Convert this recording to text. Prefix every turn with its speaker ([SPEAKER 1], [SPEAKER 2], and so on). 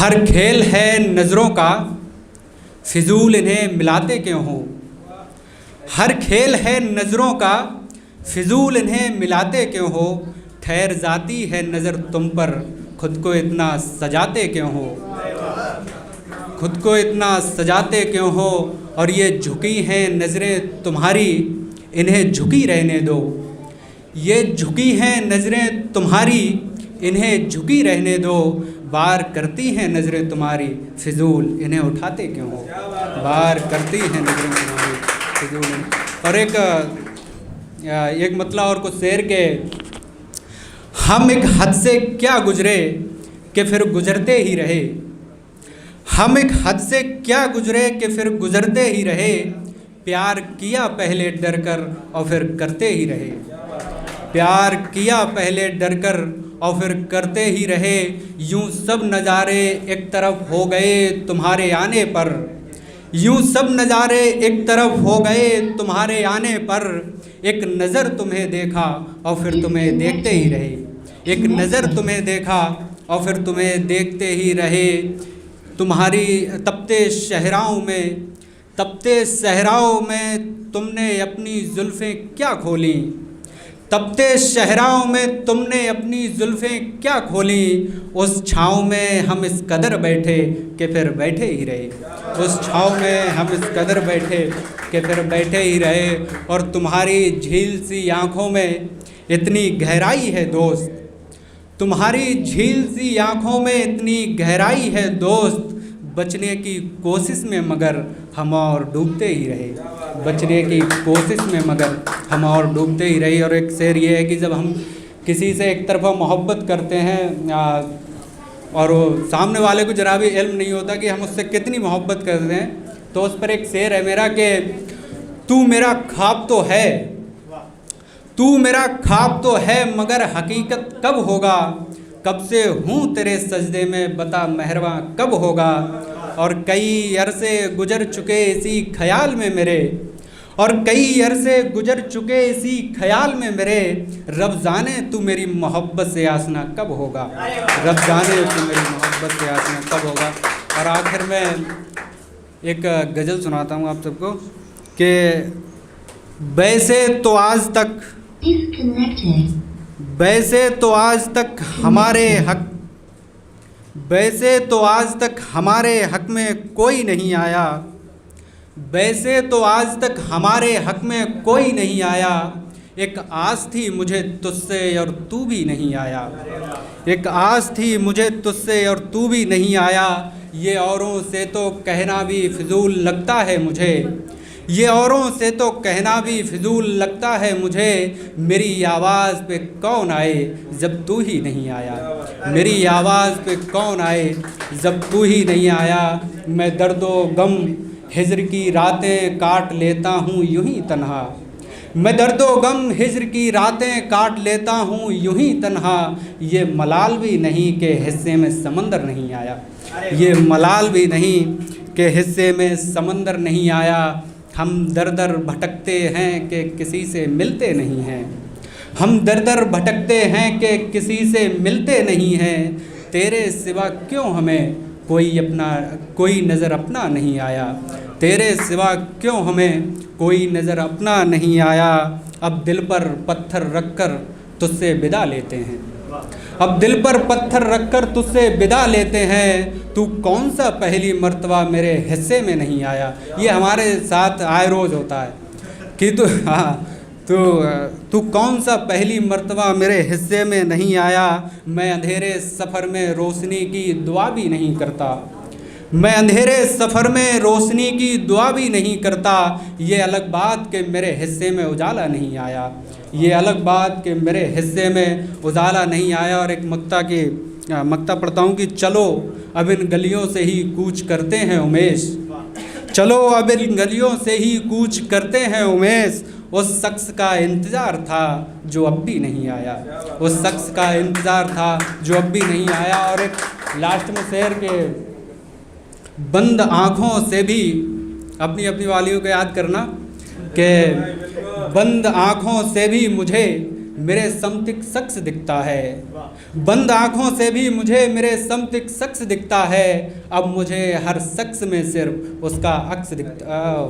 [SPEAKER 1] हर खेल है नज़रों का, फिजूल इन्हें मिलाते क्यों हो। हर खेल है नज़रों का, फिजूल इन्हें मिलाते क्यों हो। ठहर जाती है नज़र तुम पर, खुद को इतना सजाते क्यों हो। खुद को इतना सजाते क्यों हो। और ये झुकी हैं नज़रें तुम्हारी, इन्हें झुकी रहने दो। ये झुकी हैं नज़रें तुम्हारी, इन्हें झुकी रहने दो। बार करती हैं नज़रें तुम्हारी, फिजूल इन्हें उठाते क्यों हो। बार करती हैं नज़रें तुम्हारी, फिजूल। और एक मतलब और कुछ शेर के, हम एक हद से क्या गुजरे कि फिर गुजरते ही रहे। हम एक हद से क्या गुजरे कि फिर गुजरते ही रहे। प्यार किया पहले डर कर और फिर करते ही रहे। प्यार किया पहले डर कर और फिर करते ही रहे। यूं सब नज़ारे एक तरफ हो गए तुम्हारे आने पर। यूं सब नज़ारे एक तरफ हो गए तुम्हारे आने पर। एक नज़र तुम्हें देखा और फिर तुम्हें देखते ही रहे। एक नज़र तुम्हें देखा और फिर तुम्हें देखते ही रहे। तुम्हारी तपते सहराओं में तुमने अपनी जुल्फ़ें क्या खोली। तपते शहराओं में तुमने अपनी जुल्फ़ें क्या खोली। उस छाँव में हम इस कदर बैठे कि फिर बैठे ही रहे। उस छाँव में हम इस कदर बैठे कि फिर बैठे ही रहे। और तुम्हारी झील सी आँखों में इतनी गहराई है दोस्त। तुम्हारी झील सी आँखों में इतनी गहराई है दोस्त। बचने की कोशिश में मगर हम और डूबते ही रहे। बचने की कोशिश में मगर हम और डूबते ही रहे। और एक शेर ये है कि जब हम किसी से एक तरफा मोहब्बत करते हैं और वो सामने वाले को जरा भी इल्म नहीं होता कि हम उससे कितनी मोहब्बत करते हैं, तो उस पर एक शेर है मेरा कि तू मेरा ख्वाब तो है, तू मेरा ख्वाब तो है, मगर हकीकत कब होगा। कब से हूँ तेरे सजदे में, बता मेहरबां कब होगा। और कई अरसे गुजर चुके इसी ख्याल में मेरे, और कई अरसे गुजर चुके इसी ख्याल में मेरे। रब जाने तू मेरी मोहब्बत से आसना कब होगा। रब जाने तू मेरी मोहब्बत से आसना कब होगा। और आखिर में एक गज़ल सुनाता हूँ आप सबको कि वैसे तो आज तक हमारे हक में कोई नहीं आया। वैसे तो आज तक हमारे हक में कोई नहीं आया। एक आस थी मुझे तुझसे और तू भी नहीं आया। एक आस थी मुझे तुझसे और तू भी नहीं आया। ये औरों से तो कहना भी फिजूल लगता है मुझे। ये औरों से तो कहना भी फिजूल लगता है मुझे। मेरी आवाज़ पे कौन आए जब तू ही नहीं आया। मेरी आवाज़ पे कौन आए जब तू ही नहीं आया। मैं दर्दो गम हिज्र की रातें काट लेता हूँ यूं ही तन्हा। मैं दर्दो गम हिज्र की रातें काट लेता हूँ यूं ही तन्हा। ये मलाल भी नहीं कि हिस्से में समंदर नहीं आया। ये मलाल भी नहीं कि हिस्से में समंदर नहीं आया। हम दर दर भटकते हैं कि किसी से मिलते नहीं हैं। हम दर दर भटकते हैं कि किसी से मिलते नहीं हैं। तेरे सिवा क्यों हमें कोई नज़र अपना नहीं आया। तेरे सिवा क्यों हमें कोई नज़र अपना नहीं आया। अब दिल पर पत्थर रखकर तुझसे विदा लेते हैं। अब दिल पर पत्थर रखकर तुझसे विदा लेते हैं। तू कौन सा पहली मर्तबा मेरे हिस्से में नहीं आया। ये हमारे साथ आए रोज़ होता है कि तू कौन सा पहली मर्तबा मेरे हिस्से में नहीं आया। मैं अंधेरे सफ़र में रोशनी की दुआ भी नहीं करता। मैं अंधेरे सफ़र में रोशनी की दुआ भी नहीं करता। ये अलग बात कि मेरे हिस्से में उजाला नहीं आया। ये अलग बात कि मेरे हिस्से में उजाला नहीं आया। और एक मक्ता पढ़ता हूँ कि चलो अब इन गलियों से ही कूच करते हैं उमेश। चलो अब इन गलियों से ही कूच करते हैं उमेश। उस शख्स का इंतज़ार था जो अब भी नहीं आया। उस शख्स का इंतज़ार था जो अब भी नहीं आया। और एक लास्ट में शेर के, बंद आँखों से भी, अपनी अपनी वालियों को याद करना कि बंद आँखों से भी मुझे मेरे समथिक शख्स दिखता है। बंद आँखों से भी मुझे मेरे समथिक शख्स दिखता है। अब मुझे हर शख्स में सिर्फ उसका अक्स दिखता हो।